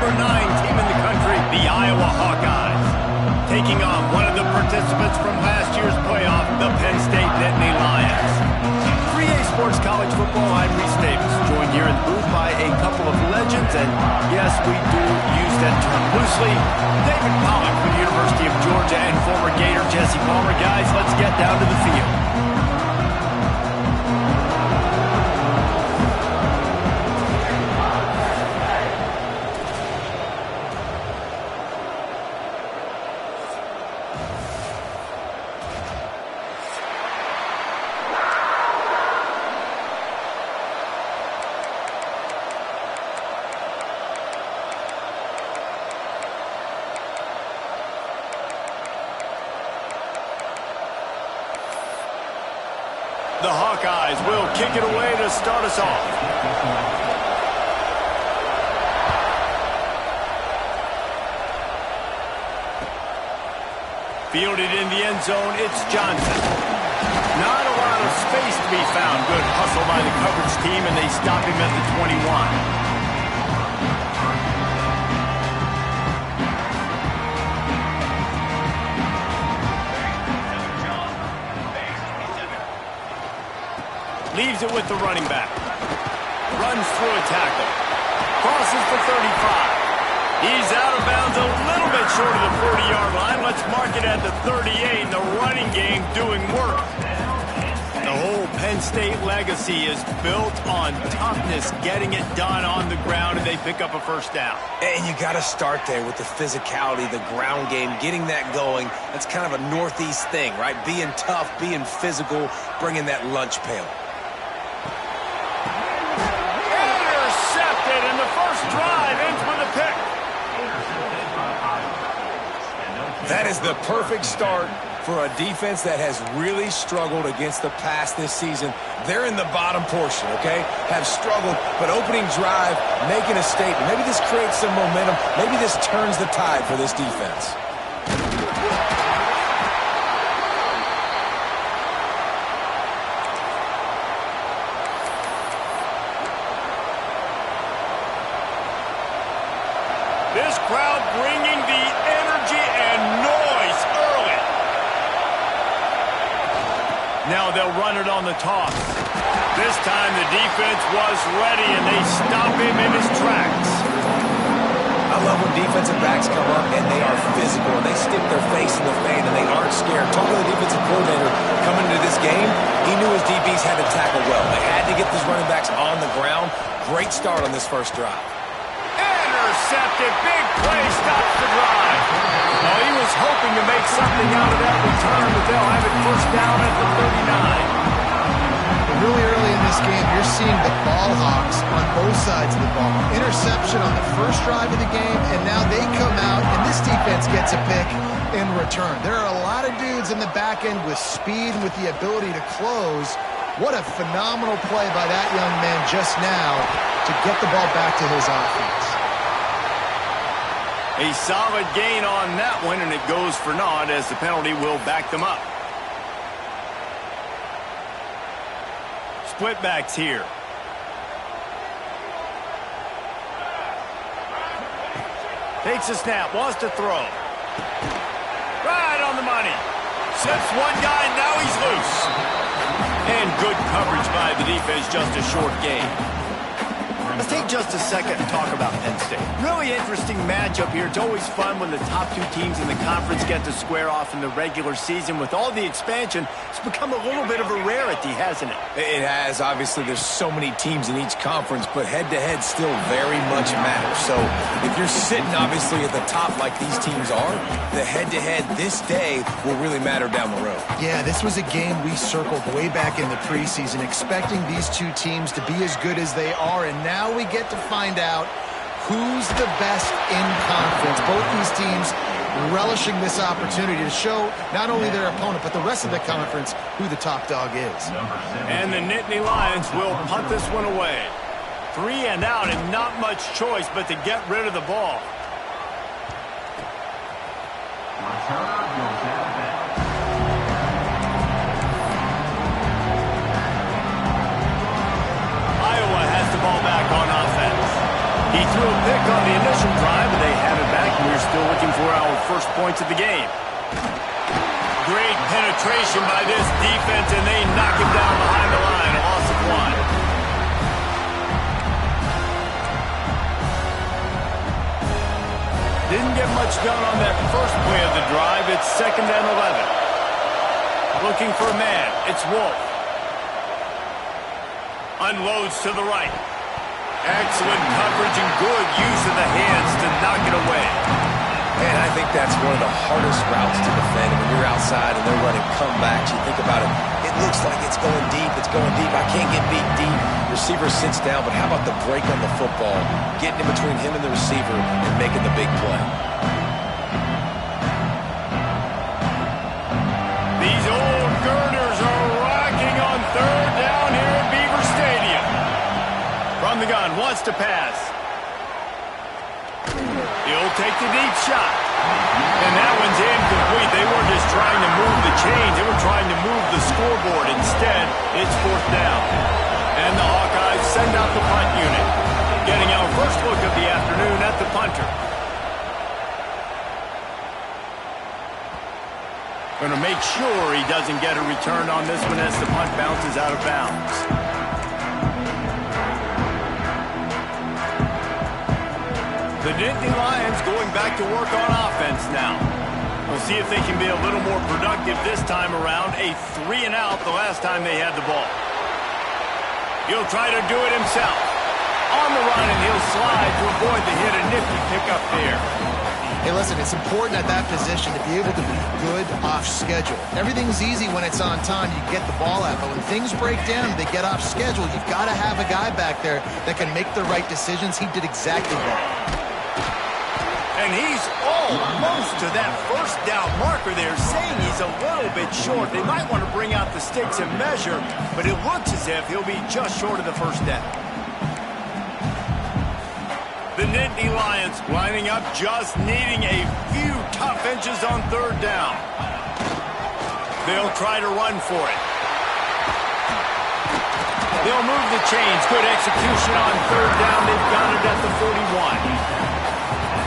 number 9 team in the country, the Iowa Hawkeyes. Taking on one of the participants from last year's playoff, the Penn State Nittany Lions. 3A Sports College Football, I'm Reese Davis, joined here in the booth by a couple of legends, and yes, we do use that term loosely. David Pollack from the University of Georgia and former Gator Jesse Palmer. Guys, let's get down to the field. The Hawkeyes will kick it away to start us off. Fielded in the end zone, it's Johnson. Not a lot of space to be found. Good hustle by the coverage team, and they stop him at the 21. Leaves it with the running back. Runs through a tackle. Crosses the 35. He's out of bounds a little bit short of the 40-yard line. Let's mark it at the 38. The running game doing work. The whole Penn State legacy is built on toughness, getting it done on the ground, and they pick up a first down. And you got to start there with the physicality, the ground game, getting that going. That's kind of a Northeast thing, right? Being tough, being physical, bringing that lunch pail. And the first drive ends with a pick. That is the perfect start for a defense that has really struggled against the pass this season. They're in the bottom portion, okay? Have struggled, but opening drive, making a statement. Maybe this creates some momentum. Maybe this turns the tide for this defense. This crowd bringing the energy and noise early. Now they'll run it on the toss. This time the defense was ready, and they stop him in his tracks. I love when defensive backs come up and they are physical and they stick their face in the fan and they aren't scared. Talking to the defensive coordinator coming into this game, he knew his DBs had to tackle well. They had to get these running backs on the ground. Great start on this first drive. Intercepted. Big play stops the drive. Well, he was hoping to make something out of that return, but they'll have it first down at the 39. Really early in this game, you're seeing the ball hawks on both sides of the ball. Interception on the first drive of the game, and now they come out, and this defense gets a pick in return. There are a lot of dudes in the back end with speed, with the ability to close. What a phenomenal play by that young man just now to get the ball back to his offense. A solid gain on that one, and it goes for naught as the penalty will back them up. Split backs here. Takes a snap, wants to throw. Right on the money. Sips one guy, now he's loose. And good coverage by the defense, just a short gain. Let's take just a second and talk about Penn State. Really interesting matchup here. It's always fun when the top two teams in the conference get to square off in the regular season. With all the expansion, it's become a little bit of a rarity, hasn't it? It has. Obviously, there's so many teams in each conference, but head-to-head still very much matters. So if you're sitting, obviously, at the top like these teams are, the head-to-head this day will really matter down the road. Yeah, this was a game we circled way back in the preseason, expecting these two teams to be as good as they are, and now we get to find out who's the best in conference. Both these teams relishing this opportunity to show not only their opponent, but the rest of the conference who the top dog is. And the Nittany Lions will punt this one away. 3 and out, and not much choice but to get rid of the ball. Iowa has the ball back on offense. He He threw a pick on the initial drive, but they have it back, and we're still looking for our first points of the game. Great penetration by this defense, and they knock him down behind the line. A loss of 1. Didn't get much done on that first play of the drive. It's 2nd and 11. Looking for a man. It's Wolf. Unloads to the right. Excellent coverage and good use of the hands to knock it away. And I think that's one of the hardest routes to defend. When you're outside and they're running comebacks, you think about it. It looks like it's going deep. It's going deep. I can't get beat deep. Receiver sits down, but how about the break on the football? Getting in between him and the receiver and making the big play. These old girders are rocking on 3rd down here at Beaver Stadium. From the gun, wants to pass. He'll take the deep shot. And that one's incomplete. They weren't just trying to move the chains. They were trying to move the scoreboard. Instead, it's 4th down. And the Hawkeyes send out the punt unit. Getting our first look of the afternoon at the punter. Going to make sure he doesn't get a return on this one as the punt bounces out of bounds. The Nittany Lions going back to work on offense now. We'll see if they can be a little more productive this time around. A 3-and-out the last time they had the ball. He'll try to do it himself. On the run, and he'll slide to avoid the hit. A nifty pickup there. Hey, listen, it's important at that position to be able to be good off schedule. Everything's easy when it's on time. You get the ball out. But when things break down, they get off schedule. You've got to have a guy back there that can make the right decisions. He did exactly that. And he's almost to that first down marker there, saying he's a little bit short. They might want to bring out the sticks and measure, but it looks as if he'll be just short of the first down. The Nittany Lions lining up, just needing a few tough inches on 3rd down. They'll try to run for it. They'll move the chains. Good execution on 3rd down. They've got it at the 41.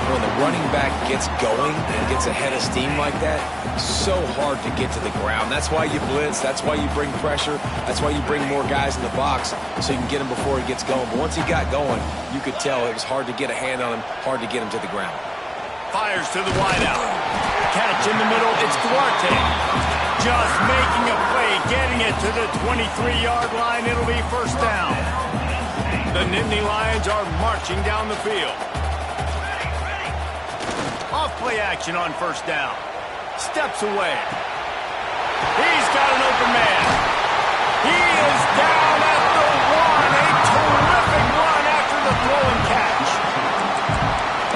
When the running back gets going and gets ahead of steam like that, so hard to get to the ground. That's why you blitz. That's why you bring pressure. That's why you bring more guys in the box so you can get him before he gets going. But once he got going, you could tell it was hard to get a hand on him, hard to get him to the ground. Fires to the wideout. Catch in the middle. It's Duarte. Just making a play, getting it to the 23-yard line. It'll be 1st down. The Nittany Lions are marching down the field. Off-play action on 1st down. Steps away. He's got an open man. He is down at the 1. A terrific run after the throw and catch.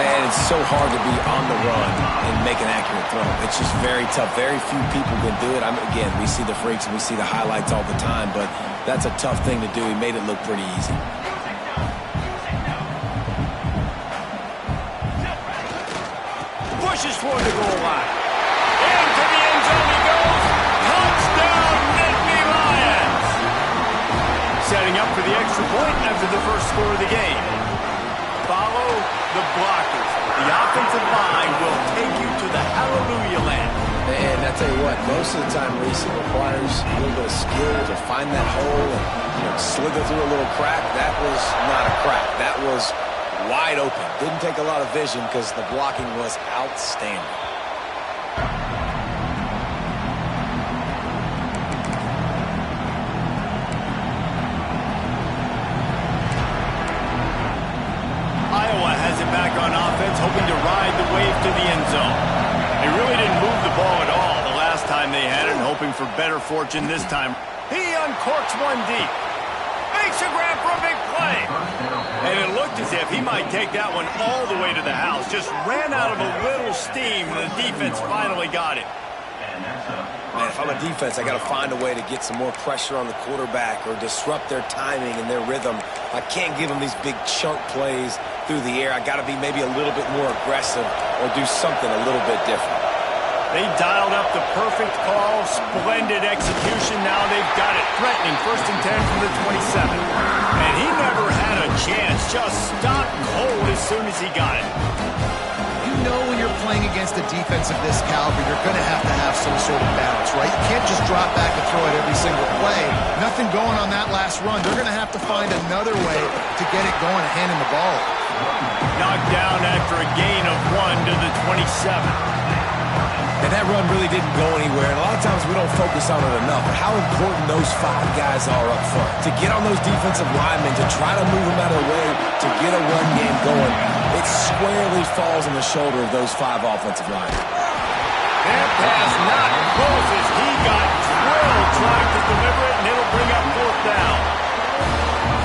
And it's so hard to be on the run and make an accurate throw. It's just very tough. Very few people can do it. Again, we see the freaks and we see the highlights all the time, but that's a tough thing to do. He made it look pretty easy. Pushes toward the goal line. Into the end zone he goes. Touchdown, Nittany Lions. Setting up for the extra point after the first score of the game. Follow the blockers. The offensive line will take you to the hallelujah land. And I tell you what, most of the time, Reese, it requires a little bit of skill to find that hole and slither through a little crack. That was not a crack. That was wide open. Didn't take a lot of vision because the blocking was outstanding. Iowa has it back on offense, hoping to ride the wave to the end zone. They really didn't move the ball at all the last time they had it, and hoping for better fortune this time. He uncorks one deep. Makes a grab for a big play. And it looked as if he might take that one all the way to the house. Just ran out of a little steam, and the defense finally got it. Man, if I'm a defense, I got to find a way to get some more pressure on the quarterback or disrupt their timing and their rhythm. I can't give them these big chunk plays through the air. I got to be maybe a little bit more aggressive or do something a little bit different. They dialed up the perfect call, splendid execution. Now they've got it, threatening 1st and 10 from the 27. And he never had a chance. Just stopped cold as soon as he got it. You know when you're playing against a defense of this caliber, you're going to have some sort of balance, right? You can't just drop back and throw it every single play. Nothing going on that last run. They're going to have to find another way to get it going and hand him the ball. Knocked down after a gain of 1 to the 27. And that run really didn't go anywhere. And a lot of times we don't focus on it enough. But how important those 5 guys are up front. To get on those defensive linemen, to try to move them out of the way, to get a run game going, it squarely falls on the shoulder of those 5 offensive linemen. That pass not close as he got drilled trying to deliver it, and it'll bring up 4th down.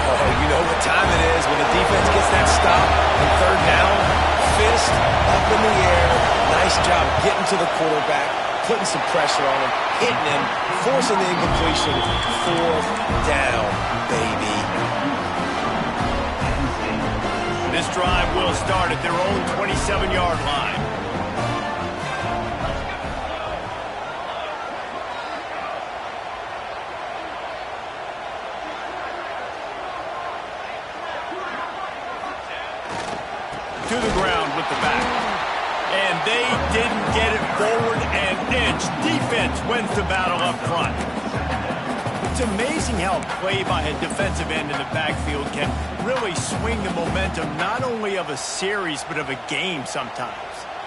Oh, you know what time it is when the defense gets that stop and 3rd down. Fist up in the air. Nice job getting to the quarterback, putting some pressure on him, hitting him, forcing the incompletion. 4th down, baby. This drive will start at their own 27-yard line. To the ground with the back. And they didn't get it forward an inch. Defense wins the battle up front. It's amazing how a play by a defensive end in the backfield can really swing the momentum not only of a series but of a game sometimes.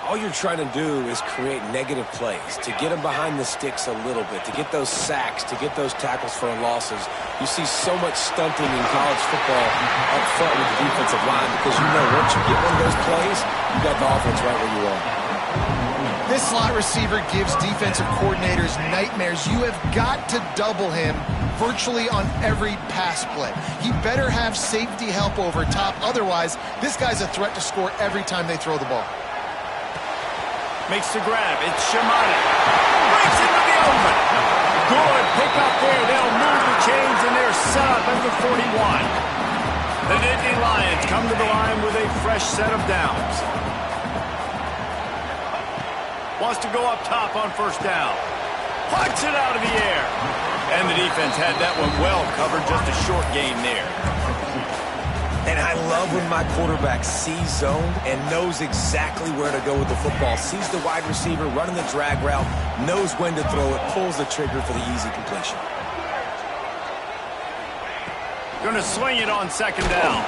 All you're trying to do is create negative plays, to get them behind the sticks a little bit, to get those sacks, to get those tackles for losses. You see so much stunting in college football up front with the defensive line because you know once you get one of those plays, you got the offense right where you are. This slot receiver gives defensive coordinators nightmares. You have got to double him virtually on every pass play. He better have safety help over top. Otherwise, this guy's a threat to score every time they throw the ball. Makes the grab. It's Shimani. Breaks into the open. Good pick up there. They'll move the chains, and they're set up at the 41. The Nittany Lions come to the line with a fresh set of downs. Wants to go up top on 1st down. Punts it out of the air. And the defense had that one well covered. Just a short gain there. And I love when my quarterback sees zone and knows exactly where to go with the football. Sees the wide receiver running the drag route, knows when to throw it, pulls the trigger for the easy completion. Going to swing it on 2nd down.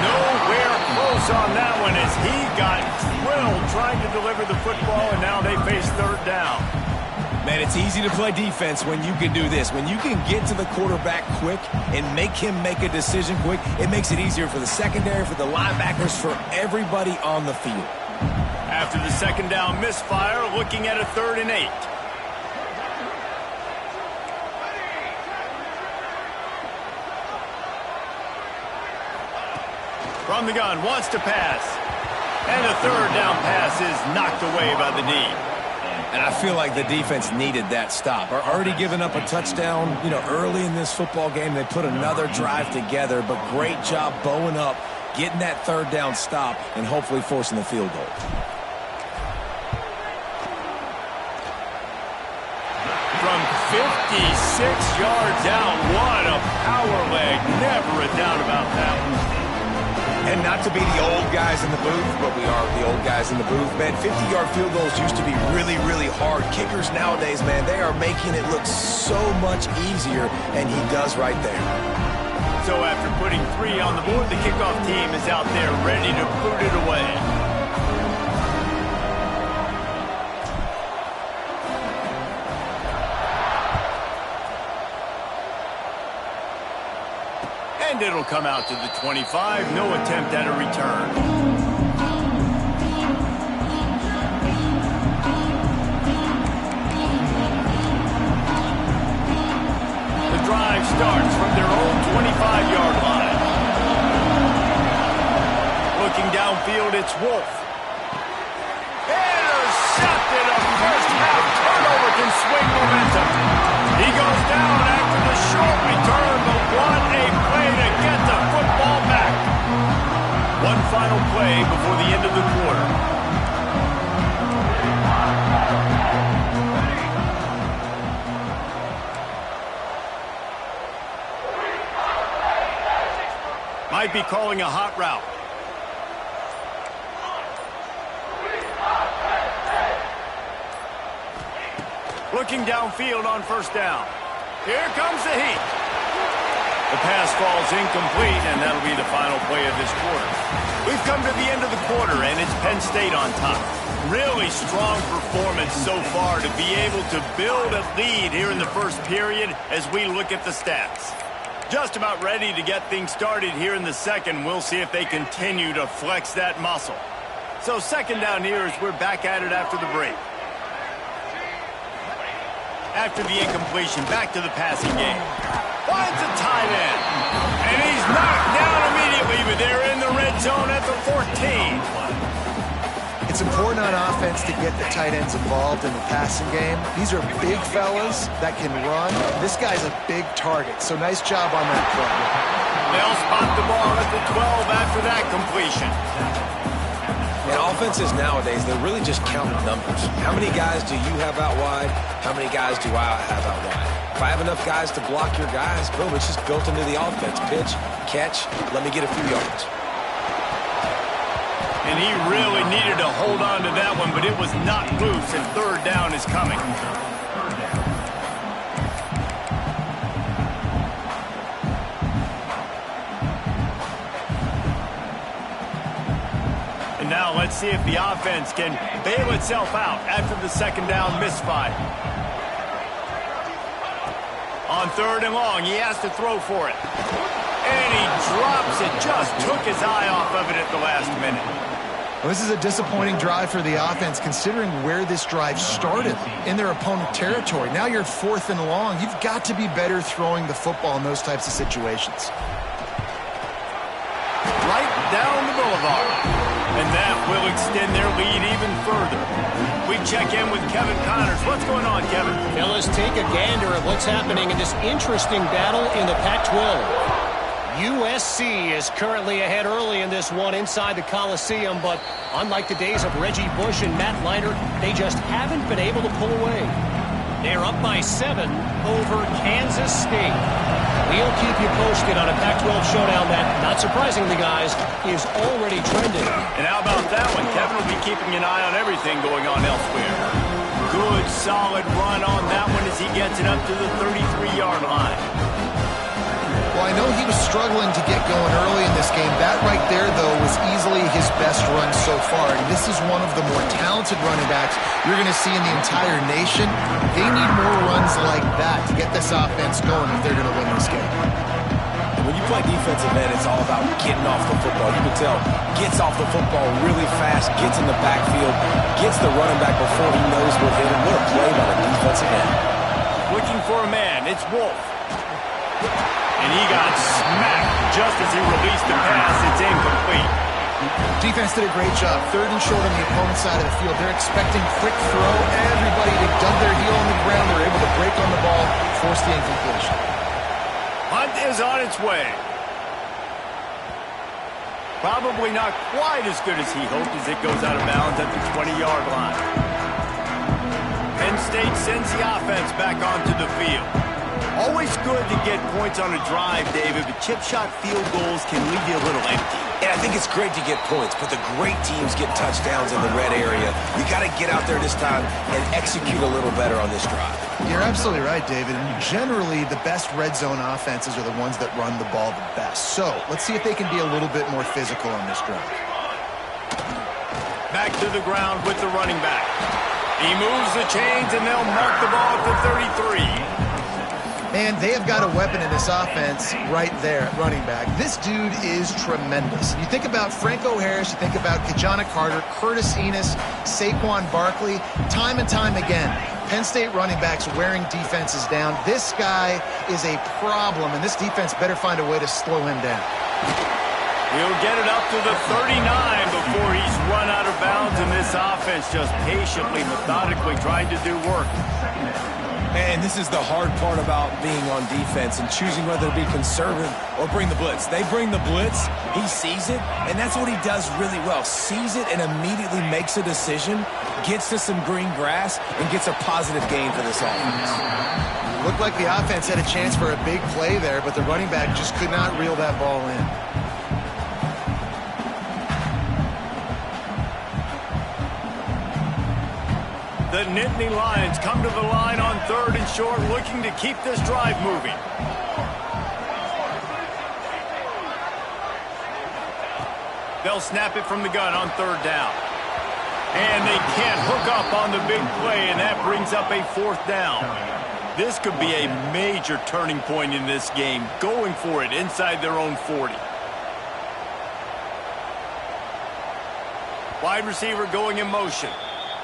Nowhere close on that one as he got drilled trying to deliver the football, and now they face 3rd down. Man, it's easy to play defense when you can do this. When you can get to the quarterback quick and make him make a decision quick, it makes it easier for the secondary, for the linebackers, for everybody on the field. After the 2nd down misfire, looking at a 3rd and 8. From the gun, wants to pass. And a 3rd down pass is knocked away by the knee. And I feel like the defense needed that stop. Are already giving up a touchdown, early in this football game. They put another drive together, but great job bowing up, getting that 3rd down stop, and hopefully forcing the field goal. From 56 yards out, what a power leg. Never a doubt about that one. And not to be the old guys in the booth, but we are the old guys in the booth, man. 50-yard field goals used to be really, really hard. Kickers nowadays, man, they are making it look so much easier, and he does right there. So after putting 3 on the board, the kickoff team is out there ready to boot it away. And it'll come out to the 25. No attempt at a return. The drive starts from their own 25-yard line. Looking downfield, it's Wolf. Intercepted. A first-half turnover can swing momentum. He goes down after the short return, but what a play to get the football back. One final play before the end of the quarter. Might be calling a hot route. Looking downfield on first down. Here comes the heat. The pass falls incomplete, and that'll be the final play of this quarter. We've come to the end of the quarter, and it's Penn State on top. Really strong performance so far to be able to build a lead here in the first period as we look at the stats. Just about ready to get things started here in the second. We'll see if they continue to flex that muscle. So second down here as we're back at it after the break. After the incompletion, back to the passing game. Finds a tight end. And he's knocked down immediately, but they're in the red zone at the 14. It's important on offense to get the tight ends involved in the passing game. These are big fellas that can run. This guy's a big target, so nice job on that play. They'll spot the ball at the 12 after that completion. And offenses nowadays, they're really just counting numbers. How many guys do you have out wide? How many guys do I have out wide? If I have enough guys to block your guys, boom, it's just built into the offense. Pitch, catch, let me get a few yards. And he really needed to hold on to that one, but it was not loose, and third down is coming. And now let's see if the offense can bail itself out after the second down misfire. On third and long, he has to throw for it. And he drops it, just took his eye off of it at the last minute. Well, this is a disappointing drive for the offense, considering where this drive started, in their opponent territory. Now you're fourth and long. You've got to be better throwing the football in those types of situations. Right down the boulevard. And that will extend their lead even further. We check in with Kevin Connors. What's going on, Kevin? Fellas, take a gander at what's happening in this interesting battle in the Pac-12. USC is currently ahead early in this one inside the Coliseum, but unlike the days of Reggie Bush and Matt Leiter, they just haven't been able to pull away. They're up by 7 over Kansas State. We'll keep you posted on a Pac-12 showdown that, not surprisingly, guys, is already trending. And how about that one? Kevin will be keeping an eye on everything going on elsewhere. Good, solid run on that one as he gets it up to the 33-yard line. Well, I know he was struggling to get going early in this game. That right there, though, was easily his best run so far. And this is one of the more talented running backs you're going to see in the entire nation. They need more runs like that to get this offense going if they're going to win this game. When you play defensive end, it's all about getting off the football. You can tell, gets off the football really fast, gets in the backfield, gets the running back before he knows we're hitting. What a play by the defensive end. Looking for a man, it's Wolf. And he got smacked just as he released the pass. It's incomplete. Defense did a great job. Third and short on the opponent's side of the field. They're expecting quick throw. Everybody to dug their heel on the ground. They're able to break on the ball, force the incompletion. Hunt is on its way. Probably not quite as good as he hoped as it goes out of bounds at the 20-yard line. Penn State sends the offense back onto the field. Always good to get points on a drive, David, but chip shot field goals can leave you a little empty. And I think it's great to get points, but the great teams get touchdowns in the red area. You got to get out there this time and execute a little better on this drive. You're absolutely right, David. And generally, the best red zone offenses are the ones that run the ball the best. So let's see if they can be a little bit more physical on this drive. Back to the ground with the running back. He moves the chains, and they'll mark the ball at the 33. And they have got a weapon in this offense right there at running back. This dude is tremendous. You think about Franco Harris, you think about Kajana Carter, Curtis Enis, Saquon Barkley, time and time again. Penn State running backs wearing defenses down. This guy is a problem, and this defense better find a way to slow him down. He'll get it up to the 39 before he's run out of bounds, and this offense just patiently, methodically trying to do work. And this is the hard part about being on defense and choosing whether to be conservative or bring the blitz. They bring the blitz, he sees it, and that's what he does really well. Sees it and immediately makes a decision, gets to some green grass, and gets a positive gain for this offense. Looked like the offense had a chance for a big play there, but the running back just could not reel that ball in. The Nittany Lions come to the line on 3rd and short, looking to keep this drive moving. They'll snap it from the gun on 3rd down. And they can't hook up on the big play, and that brings up a 4th down. This could be a major turning point in this game, going for it inside their own 40. Wide receiver going in motion.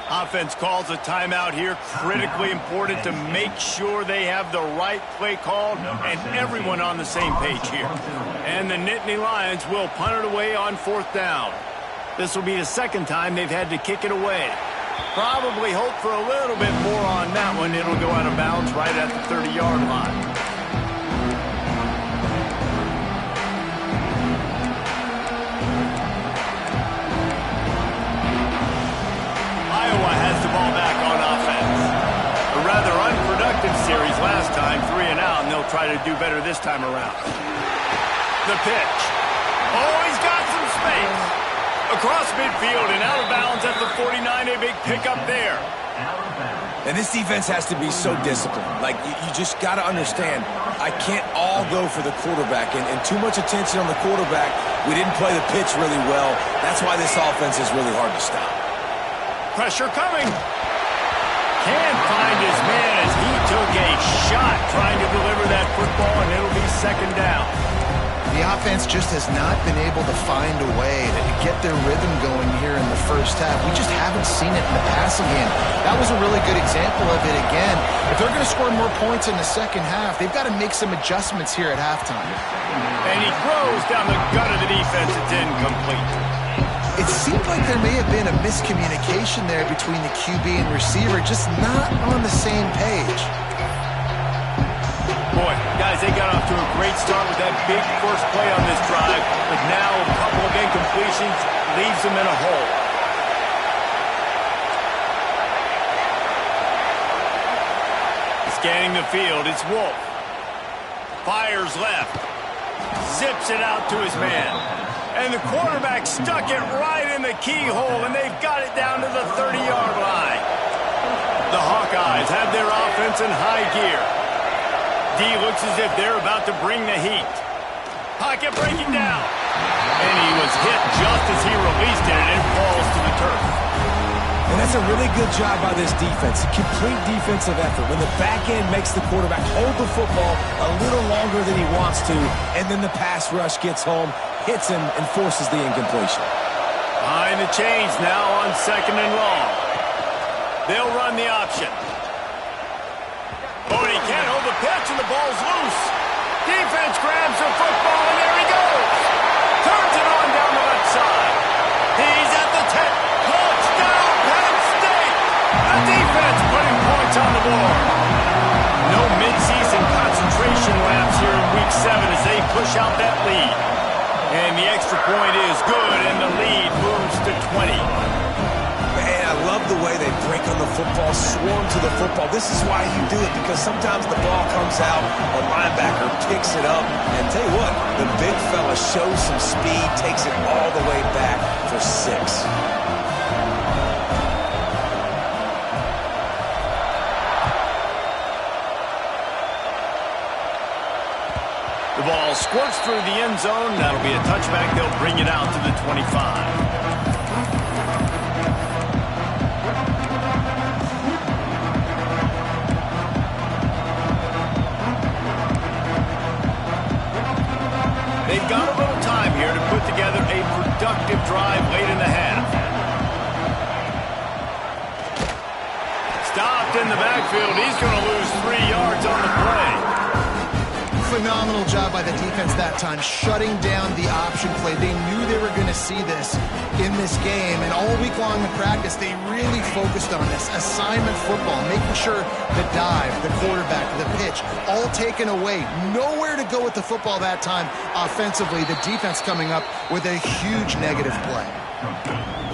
Offense calls a timeout here. Critically important to make sure they have the right play called and everyone on the same page here. And the Nittany Lions will punt it away on 4th down. This will be the 2nd time they've had to kick it away. Probably hope for a little bit more on that one. It'll go out of bounds right at the 30-yard line. Iowa has the ball back on offense. A rather unproductive series last time, 3 and out, and they'll try to do better this time around. The pitch. Oh, he's got some space. Across midfield and out of bounds at the 49, a big pickup there. And this defense has to be so disciplined. Like, you just got to understand, I can't all go for the quarterback. And too much attention on the quarterback. We didn't play the pitch really well. That's why this offense is really hard to stop. Pressure coming. Can't find his man as he took a shot trying to deliver that football, and it'll be 2nd down. The offense just has not been able to find a way to get their rhythm going here in the first half. We just haven't seen it in the passing game. That was a really good example of it again. If they're going to score more points in the second half, they've got to make some adjustments here at halftime. And he throws down the gut of the defense. It's incomplete. It seemed like there may have been a miscommunication there between the QB and receiver, just not on the same page. Boy, guys, they got off to a great start with that big first play on this drive, but now a couple of incompletions leaves them in a hole. Scanning the field, it's Wolf. Fires left. Zips it out to his man. And the quarterback stuck it right in the keyhole, and they've got it down to the 30-yard line. The Hawkeyes have their offense in high gear. D looks as if they're about to bring the heat. Pocket breaking down. And he was hit just as he released it, and it falls to the turf. And that's a really good job by this defense. A complete defensive effort. When the back end makes the quarterback hold the football a little longer than he wants to, and then the pass rush gets home, hits him, and forces the incompletion. Behind the chains now on 2nd and long. They'll run the option. Oh, and he can't hold the pitch, and the ball's loose. Defense grabs the football, and there he goes. Turns it on down the left side. He's at the 10. Touchdown, Penn State. The defense putting points on the board. No midseason concentration laps here in Week 7 as they push out that lead. And the extra point is good, and the lead moves to 20. Man, I love the way they break on the football, swarm to the football. This is why you do it, because sometimes the ball comes out, a linebacker picks it up, and tell you what, the big fella shows some speed, takes it all the way back for 6. The ball squirts through the end zone. That'll be a touchback. They'll bring it out to the 25. They've got a little time here to put together a productive drive late in the half. Stopped in the backfield. He's going to lose 3 yards on the play. Phenomenal job by the defense that time, shutting down the option play. They knew they were going to see this in this game, and all week long in practice, they really focused on this assignment football, making sure the dive, the quarterback, the pitch, all taken away. Nowhere to go with the football that time offensively. The defense coming up with a huge negative play.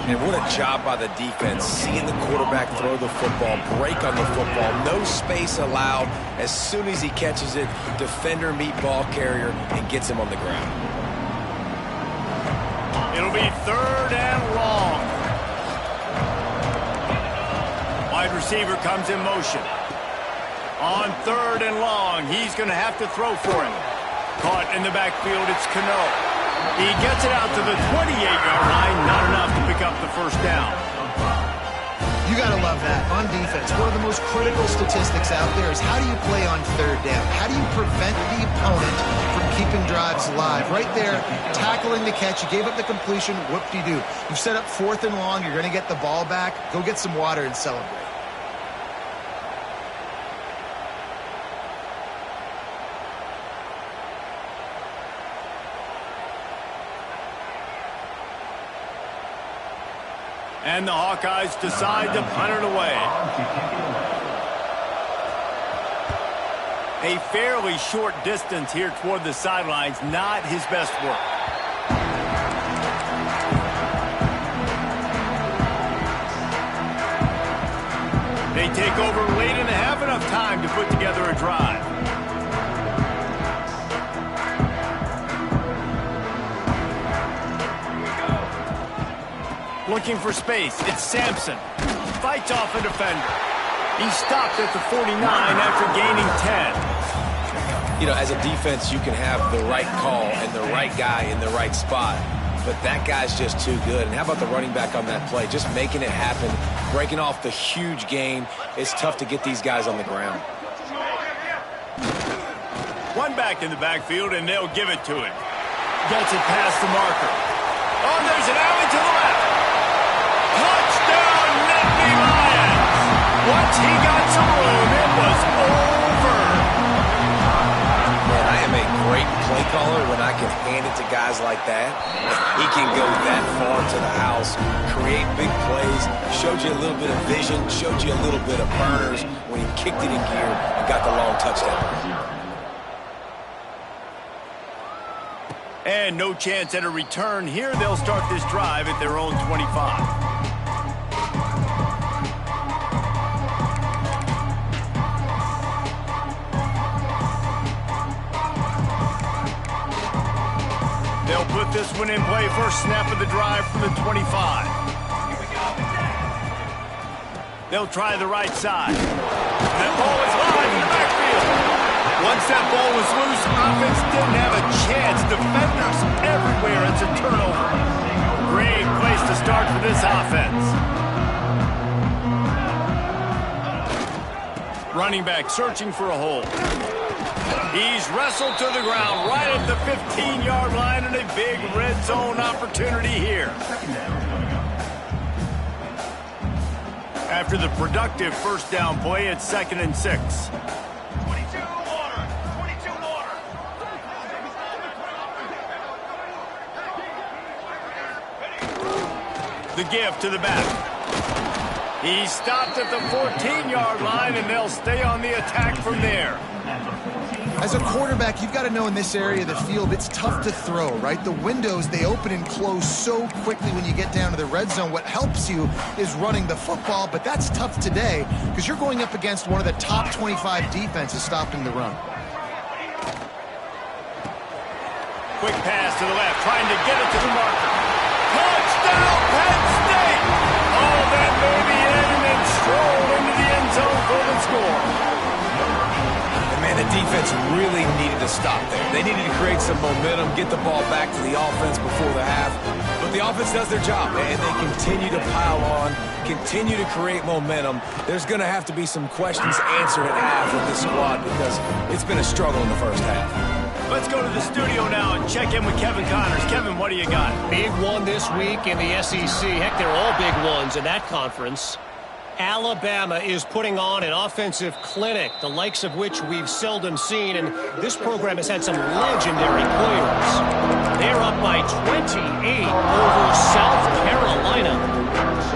And what a job by the defense, seeing the quarterback throw the football, break on the football, no space allowed. As soon as he catches it, defender meet ball carrier and gets him on the ground. It'll be 3rd and long. Wide receiver comes in motion. On 3rd and long, he's going to have to throw for it. Caught in the backfield, it's Cano. He gets it out to the 28-yard line, not enough to pick up the first down. You got to love that. On defense, one of the most critical statistics out there is how do you play on 3rd down? How do you prevent the opponent from keeping drives alive? Right there, tackling the catch. You gave up the completion. Whoop-de-doo. You've set up 4th and long. You're going to get the ball back. Go get some water and celebrate. And the Hawkeyes decide to punt it away. A fairly short distance here toward the sidelines, not his best work. They take over late and have enough time to put together a drive. Looking for space, it's Sampson. Fights off a defender. He's stopped at the 49 after gaining 10. You know, as a defense, you can have the right call and the right guy in the right spot, but that guy's just too good. And how about the running back on that play? Just making it happen, breaking off the huge gain. It's tough to get these guys on the ground. One back in the backfield, and they'll give it to him. Gets it past the marker. Oh, there's an alley to the left. Touchdown, Nittany Lions! Once he got some room, it was over. Man, I am a great play caller when I can hand it to guys like that. He can go that far to the house, create big plays, showed you a little bit of vision, showed you a little bit of burners when he kicked it in gear and got the long touchdown. And no chance at a return here. They'll start this drive at their own 25. They'll put this one in play. First snap of the drive from the 25. They'll try the right side. That ball is live in the backfield. Once that ball was loose, offense didn't have a chance. Defenders everywhere. It's a turnover. Great place to start for this offense. Running back searching for a hole. He's wrestled to the ground right at the 15-yard line, and a big red zone opportunity here. After the productive first down play, it's 2nd and 6. The give to the back. He's stopped at the 14-yard line, and they'll stay on the attack from there. As a quarterback, you've got to know in this area of the field, it's tough to throw, right? The windows, they open and close so quickly when you get down to the red zone. What helps you is running the football, but that's tough today because you're going up against one of the top 25 defenses stopping the run. Quick pass to the left, trying to get it to the marker. Touchdown, Penn State! Oh, that baby in and then strolled into the end zone for the score. Man, the defense really needed to stop there. They needed to create some momentum, get the ball back to the offense before the half. But the offense does their job, and they continue to pile on, continue to create momentum. There's going to have to be some questions answered at half with this squad because it's been a struggle in the first half. Let's go to the studio now and check in with Kevin Connors. Kevin, what do you got? Big one this week in the SEC. Heck, they're all big ones in that conference. Alabama is putting on an offensive clinic, the likes of which we've seldom seen, and this program has had some legendary players. They're up by 28 over South Carolina.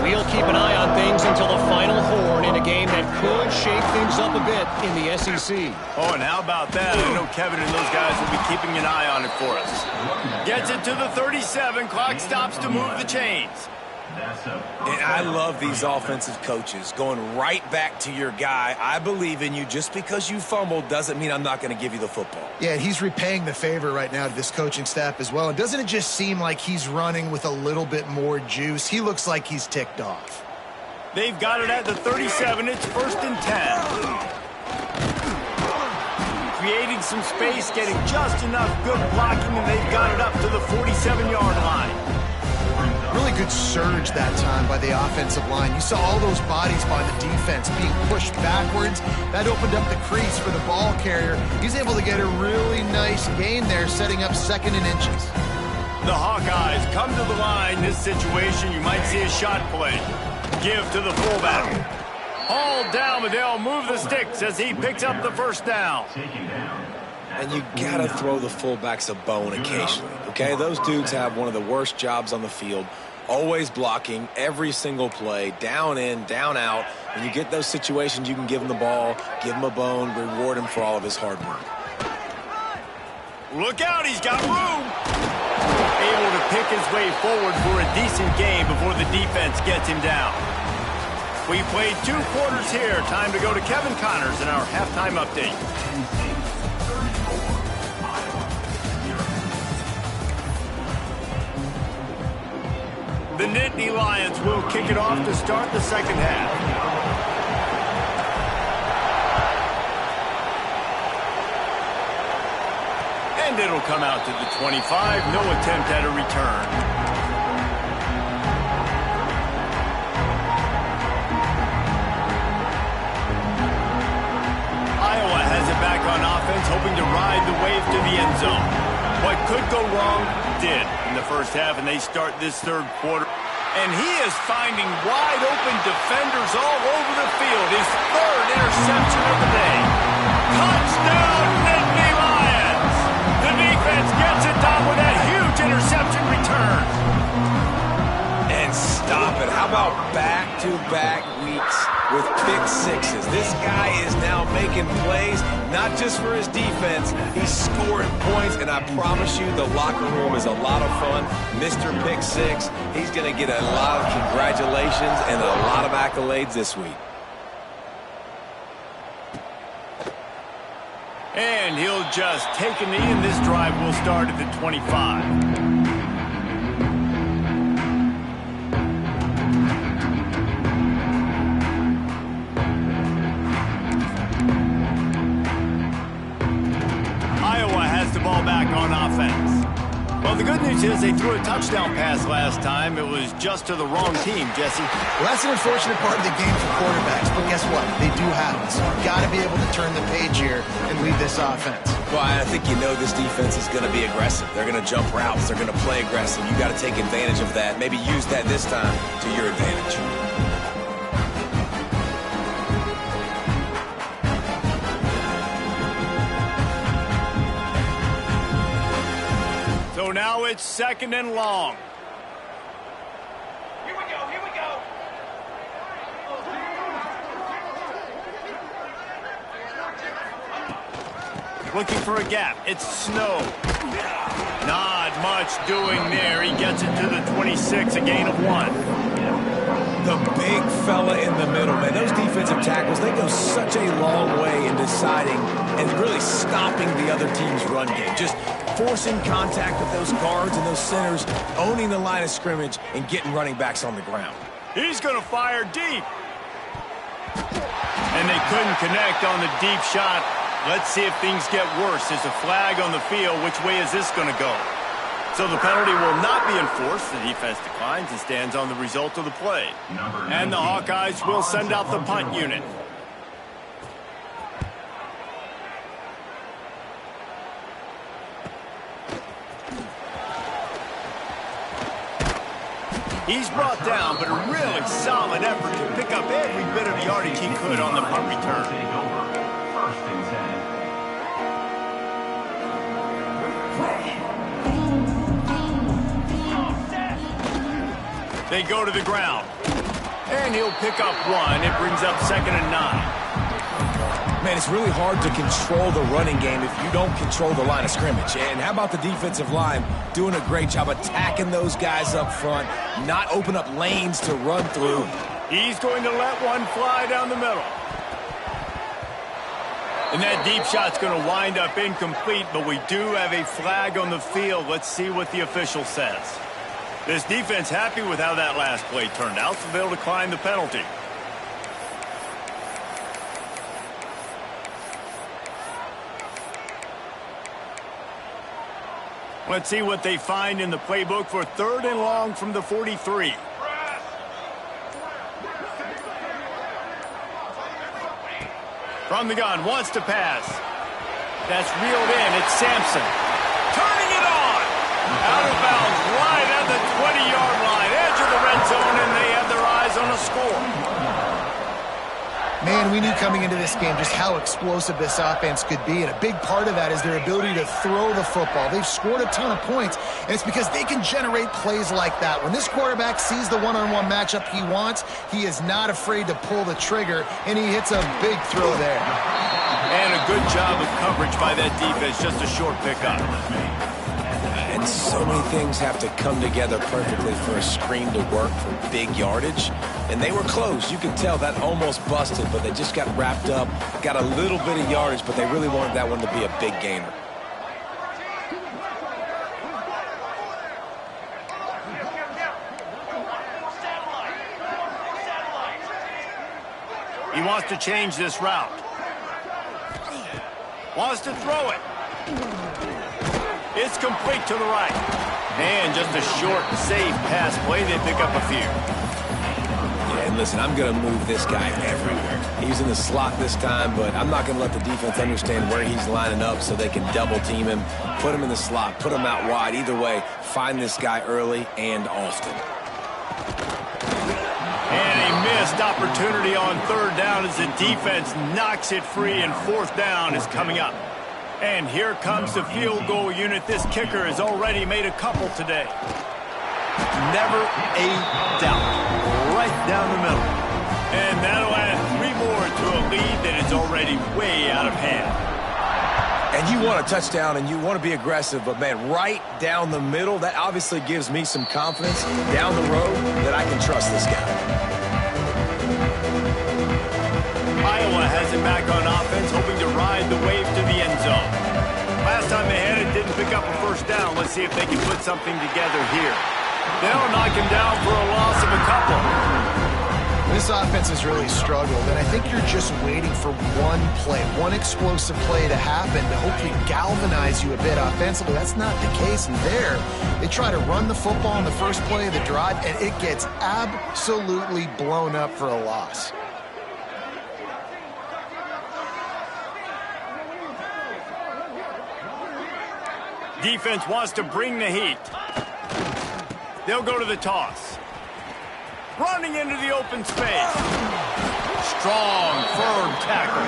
We'll keep an eye on things until the final horn in a game that could shake things up a bit in the SEC. Oh, and how about that? I know Kevin and those guys will be keeping an eye on it for us. Gets it to the 37. Clock stops to move the chains. And I love these offensive coaches going right back to your guy. I believe in you. Just because you fumbled doesn't mean I'm not going to give you the football. Yeah, he's repaying the favor right now to this coaching staff as well. And doesn't it just seem like he's running with a little bit more juice? He looks like he's ticked off. They've got it at the 37. It's 1st and 10. Creating some space, getting just enough good blocking, and they've got it up to the 47-yard line. Really good surge that time by the offensive line. You saw all those bodies by the defense being pushed backwards. That opened up the crease for the ball carrier. He's able to get a really nice gain there, setting up 2nd and inches. The Hawkeyes come to the line. This situation, you might see a shot play. Give to the fullback. All down, but they'll move the sticks as he picks up the 1st down. And you got to throw the fullbacks a bone occasionally, okay? Those dudes have one of the worst jobs on the field, always blocking every single play, down in, down out. When you get those situations, you can give him the ball, give him a bone, reward him for all of his hard work. Look out, he's got room. Able to pick his way forward for a decent game before the defense gets him down. We played 2 quarters here. Time to go to Kevin Connors in our halftime update. The Nittany Lions will kick it off to start the 2nd half. And it'll come out to the 25. No attempt at a return. Iowa has it back on offense, hoping to ride the wave to the end zone. What could go wrong did in the 1st half, and they start this 3rd quarter. And he is finding wide open defenders all over the field. His 3rd interception of the day. Touchdown, Nittany Lions! The defense gets it done with that huge interception return. And stop it. How about back-to-back weeks with pick sixes? This guy is now making plays, not just for his defense. He's scoring points, and I promise you the locker room is a lot of fun. Mr. Pick Six, he's going to get a lot of congratulations and a lot of accolades this week. And he'll just take a knee, and this drive will start at the 25. Back on offense. Well, the good news is they threw a touchdown pass last time. It was just to the wrong team, Jesse. Well, that's an unfortunate part of the game for quarterbacks, but guess what? They do have it. So you've got to be able to turn the page here and lead this offense. Well, I think you know this defense is going to be aggressive. They're going to jump routes. They're going to play aggressive. You got to take advantage of that. Maybe use that this time to your advantage. So now it's 2nd and long. Here we go, here we go. Looking for a gap. It's Snow. Not much doing there. He gets it to the 26, a gain of 1. The big fella in the middle, man. Those defensive tackles, they go such a long way in deciding and really stopping the other team's run game. Just forcing contact with those guards and those centers, owning the line of scrimmage, and getting running backs on the ground. He's going to fire deep. And they couldn't connect on the deep shot. Let's see if things get worse. There's a flag on the field. Which way is this going to go? So the penalty will not be enforced. The defense declines and stands on the result of the play. And the Hawkeyes will send out the punt unit. He's brought down, but a really solid effort to pick up every bit of yardage he could on the punt return. They go to the ground. And he'll pick up 1. It brings up 2nd and 9. Man, it's really hard to control the running game if you don't control the line of scrimmage. And how about the defensive line doing a great job attacking those guys up front, not open up lanes to run through. He's going to let one fly down the middle. And that deep shot's going to wind up incomplete, but we do have a flag on the field. Let's see what the official says. This defense happy with how that last play turned out, so they'll decline the penalty. Let's see what they find in the playbook for 3rd and long from the 43. From the gun, wants to pass. That's reeled in. It's Sampson. Turning it on. Out of bounds, right at the 20-yard line. Edge of the red zone, and they have their eyes on a score. Man, we knew coming into this game just how explosive this offense could be, and a big part of that is their ability to throw the football. They've scored a ton of points, and it's because they can generate plays like that. When this quarterback sees the one-on-one matchup he wants, he is not afraid to pull the trigger, and he hits a big throw there. And a good job of coverage by that defense, just a short pickup. And so many things have to come together perfectly for a screen to work for big yardage. And they were close. You could tell that almost busted, but they just got wrapped up, got a little bit of yardage, but they really wanted that one to be a big gainer. He wants to change this route. Wants to throw it. It's complete to the right. And just a short, safe pass play. They pick up a few. Yeah, and listen, I'm going to move this guy everywhere. He's in the slot this time, but I'm not going to let the defense understand where he's lining up so they can double team him, put him in the slot, put him out wide. Either way, find this guy early and often. And a missed opportunity on 3rd down as the defense knocks it free, and 4th down is coming up. And here comes the field goal unit. This kicker has already made a couple today. Never a doubt. Right down the middle. And that'll add 3 more to a lead that is already way out of hand. And you want a touchdown and you want to be aggressive, but man, right down the middle, that obviously gives me some confidence down the road that I can trust this guy. Iowa has it back on offense, hoping to ride the wave to the end zone. Last time they had it, didn't pick up a 1st down. Let's see if they can put something together here. They'll knock him down for a loss of a couple. This offense has really struggled, and I think you're just waiting for one play, one explosive play to happen to hopefully galvanize you a bit offensively. That's not the case, and there, they try to run the football in the first play of the drive, and it gets absolutely blown up for a loss. Defense wants to bring the heat. They'll go to the toss. Running into the open space. Strong, firm tackle.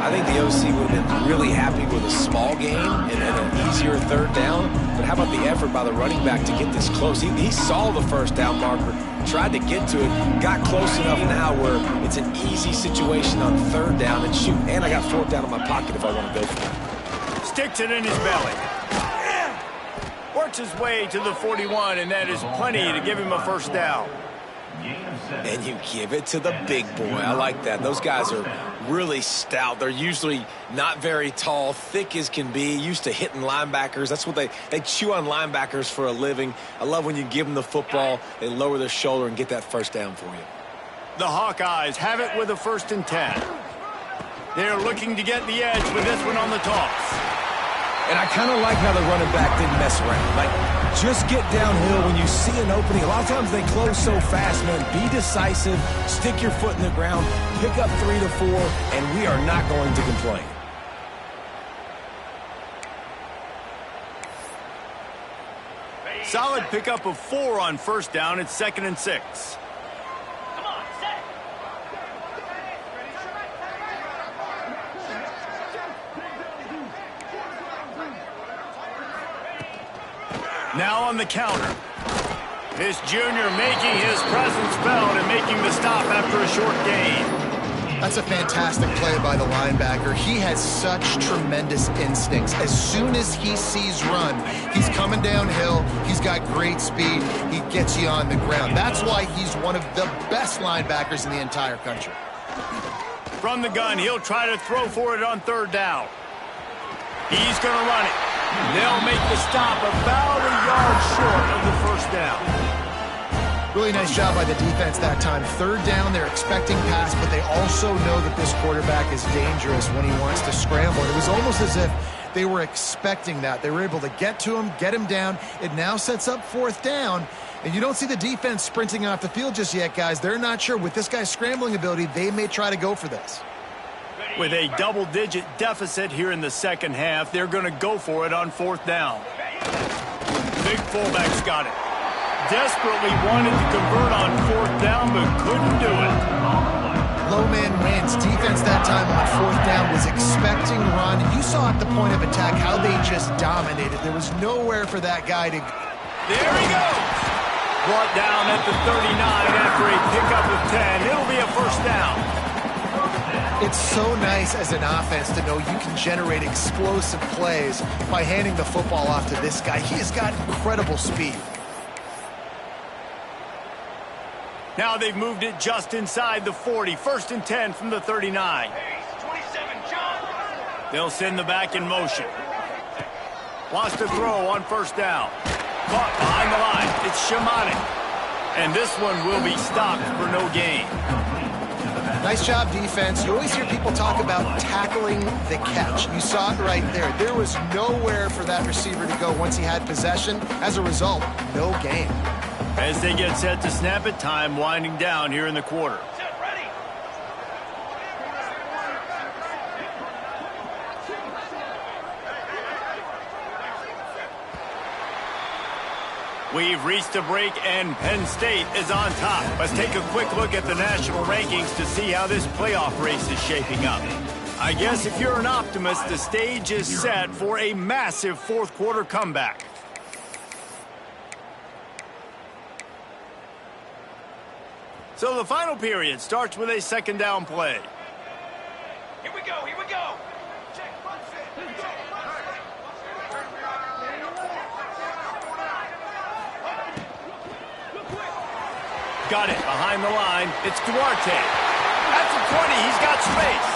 I think the OC would have been really happy with a small gain and an easier 3rd down. But how about the effort by the running back to get this close? He saw the 1st down marker, tried to get to it, got close enough now where it's an easy situation on 3rd down and shoot. And I got 4th down in my pocket if I want to go for it. Sticks it in his belly. Works his way to the 41, and that is plenty to give him a 1st down. And you give it to the big boy. I like that. Those guys are really stout. They're usually not very tall, thick as can be, used to hitting linebackers. That's what they chew on linebackers for a living. I love when you give them the football, they lower their shoulder and get that 1st down for you. The Hawkeyes have it with a 1st and 10. They're looking to get the edge with this one on the toss. And I kind of like how the running back didn't mess around. Like, just get downhill when you see an opening. A lot of times they close so fast, man. Be decisive, stick your foot in the ground, pick up 3 to 4, and we are not going to complain. Solid pickup of 4 on 1st down. It's 2nd and 6. Now on the counter. This junior making his presence felt and making the stop after a short gain. That's a fantastic play by the linebacker. He has such tremendous instincts. As soon as he sees run, he's coming downhill. He's got great speed. He gets you on the ground. That's why he's one of the best linebackers in the entire country. From the gun, he'll try to throw for it on 3rd down. He's going to run it. They'll make the stop about a yard short of the 1st down. Really nice job by the defense that time. 3rd down, they're expecting pass, but they also know that this quarterback is dangerous when he wants to scramble. And it was almost as if They were expecting that. They were able to get to him, get him down. It now sets up 4th down. And you don't see the defense sprinting off the field just yet, guys. They're not sure. With this guy's scrambling ability, they may try to go for this. With a double-digit deficit here in the second half, they're going to go for it on 4th down. Big fullback's got it. Desperately wanted to convert on 4th down, but couldn't do it. Low man wins. Defense that time on 4th down was expecting run. You saw at the point of attack how they just dominated. There was nowhere for that guy to... There he goes. Brought down at the 39 after a pickup of 10. It'll be a 1st down. It's so nice as an offense to know you can generate explosive plays by handing the football off to this guy. He has got incredible speed. Now they've moved it just inside the 40. 1st and 10 from the 39. They'll send the back in motion. Wants to throw on 1st down. Caught behind the line. It's Shamanic. And this one will be stopped for no gain. Nice job, defense. You always hear people talk about tackling the catch. You saw it right there. There was nowhere for that receiver to go once he had possession. As a result, no gain. As they get set to snap it, time winding down here in the quarter. We've reached a break, and Penn State is on top. Let's take a quick look at the national rankings to see how this playoff race is shaping up. I guess if you're an optimist, the stage is set for a massive 4th quarter comeback. So the final period starts with a 2nd down play. Here we go, here we go. Got it behind the line. It's Duarte. At the 20, he's got space.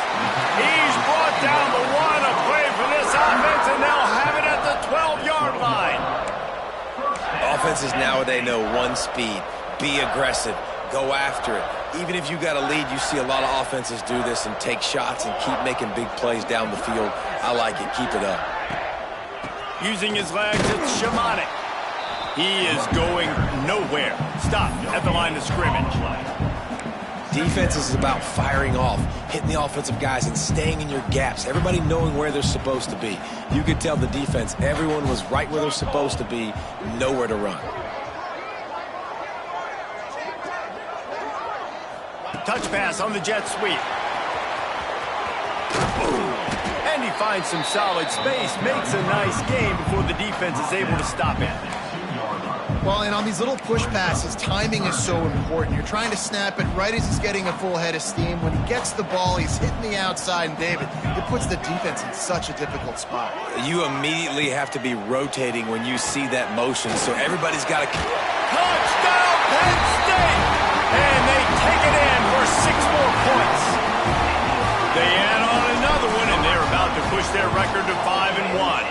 He's brought down the 1, a play for this offense, and they'll have it at the 12-yard line. Offenses nowadays know one speed. Be aggressive. Go after it. Even if you got a lead, you see a lot of offenses do this and take shots and keep making big plays down the field. I like it. Keep it up. Using his legs, it's Shamanic. He is going nowhere. Stop at the line of scrimmage. Defense is about firing off, hitting the offensive guys, and staying in your gaps. Everybody knowing where they're supposed to be. You could tell the defense, everyone was right where they're supposed to be, nowhere to run. Touch pass on the jet sweep. And he finds some solid space, makes a nice game before the defense is able to stop it. Well, and on these little push passes, timing is so important. You're trying to snap it right as he's getting a full head of steam. When he gets the ball, he's hitting the outside, and David, it puts the defense in such a difficult spot. You immediately have to be rotating when you see that motion, so everybody's got to... Touchdown, Penn State! And they take it in for 6 more points. They add on another one, and they're about to push their record to 5-1.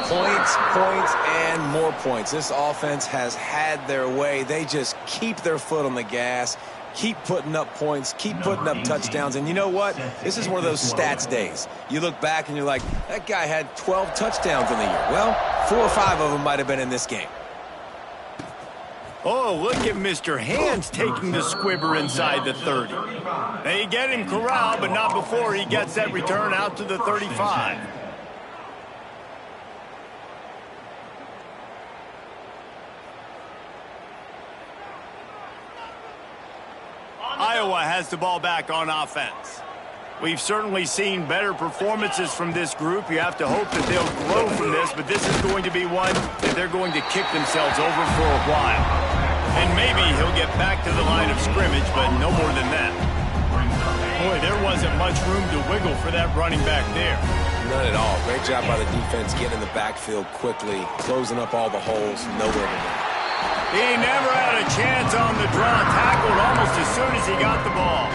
Points, points, and more points. This offense has had their way. They just keep their foot on the gas, keep putting up points, keep putting up touchdowns. And you know what? This is one of those stats days. You look back and you're like, that guy had 12 touchdowns in the year. Well, 4 or 5 of them might have been in this game. Oh, look at Mr. Hands taking the squibber inside the 30. They get him corralled, but not before he gets that return out to the 35. Iowa has the ball back on offense. We've certainly seen better performances from this group. You have to hope that they'll grow from this, but this is going to be one that they're going to kick themselves over for a while. And maybe he'll get back to the line of scrimmage, but no more than that. Boy, there wasn't much room to wiggle for that running back there. None at all. Great job by the defense getting in the backfield quickly, closing up all the holes, nowhere to go. He never had a chance on the draw, tackled almost as soon as he got the ball.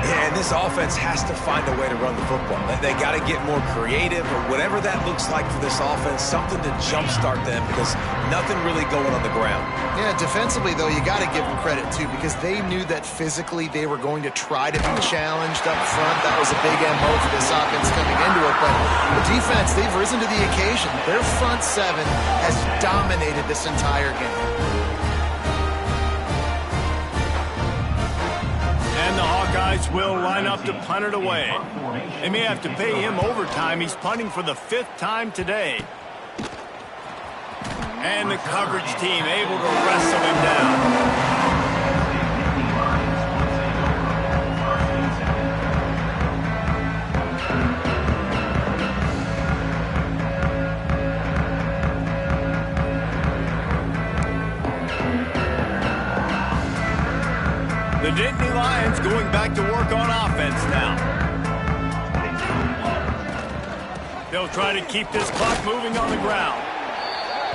Yeah, and this offense has to find a way to run the football. They got to get more creative or whatever that looks like for this offense, something to jumpstart them because nothing really going on the ground. Yeah, defensively, though, you got to give them credit, too, because they knew that physically they were going to try to be challenged up front. That was a big MO for this offense coming into it. But the defense, they've risen to the occasion. Their front seven has dominated this entire game. And the Hawkeyes will line up to punt it away. They may have to pay him overtime. He's punting for the 5th time today. And the coverage team able to wrestle him down. The Nittany Lions going back to work on offense now. They'll try to keep this clock moving on the ground.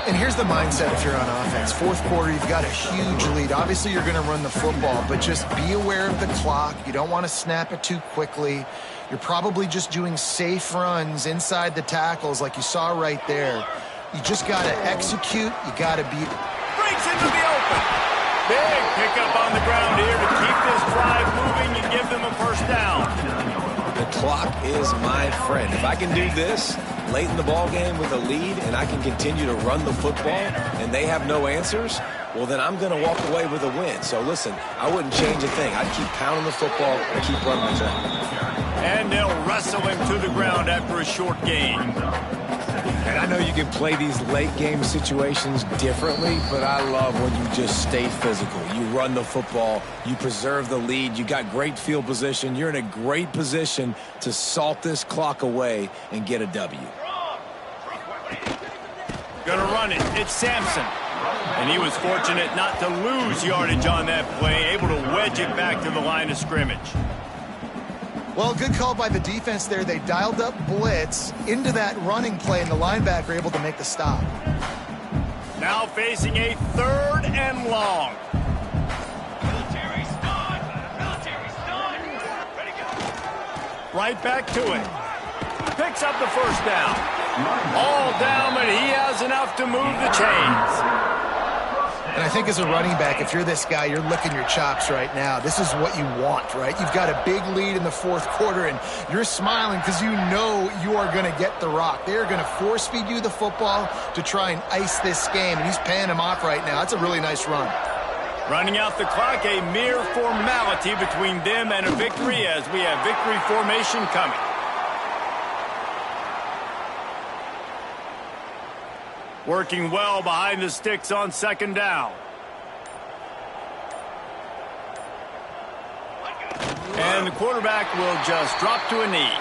And here's the mindset if you're on offense. Fourth quarter, you've got a huge lead. Obviously, you're going to run the football, but just be aware of the clock. You don't want to snap it too quickly. You're probably just doing safe runs inside the tackles like you saw right there. You just got to execute. You got to be... Breaks into the open. Big pickup on the ground here to keep this drive moving and give them a first down. The clock is my friend. If I can do this late in the ball game with a lead and I can continue to run the football and they have no answers, well, then I'm going to walk away with a win. So, listen, I wouldn't change a thing. I'd keep pounding the football and keep running the clock. And they'll wrestle him to the ground after a short gain. And I know you can play these late-game situations differently, but I love when you just stay physical. You run the football, you preserve the lead, you got great field position, you're in a great position to salt this clock away and get a W. Gonna run it. It's Sampson. And he was fortunate not to lose yardage on that play, able to wedge it back to the line of scrimmage. Well, good call by the defense there. They dialed up blitz into that running play, and the linebacker able to make the stop. Now facing a 3rd and long. Military stun. Military stun. Ready to go. Right back to it. Picks up the first down. All down, but he has enough to move the chains. And I think as a running back, if you're this guy, you're licking your chops right now. This is what you want, right? You've got a big lead in the 4th quarter, and you're smiling because you know you are going to get the rock. They're going to force-feed you the football to try and ice this game, and he's paying him off right now. That's a really nice run. Running out the clock, a mere formality between them and a victory as we have victory formation coming. Working well behind the sticks on 2nd down. And the quarterback will just drop to a knee.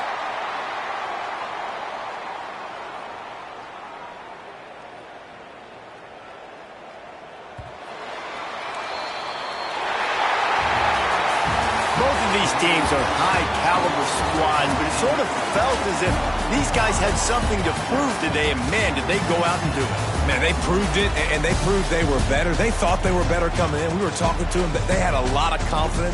Both of these teams are high-caliber squads, but it sort of felt as if these guys had something to prove today, and man, did they go out and do it. Man, they proved it, and they proved they were better. They thought they were better coming in. We were talking to them. They had a lot of confidence.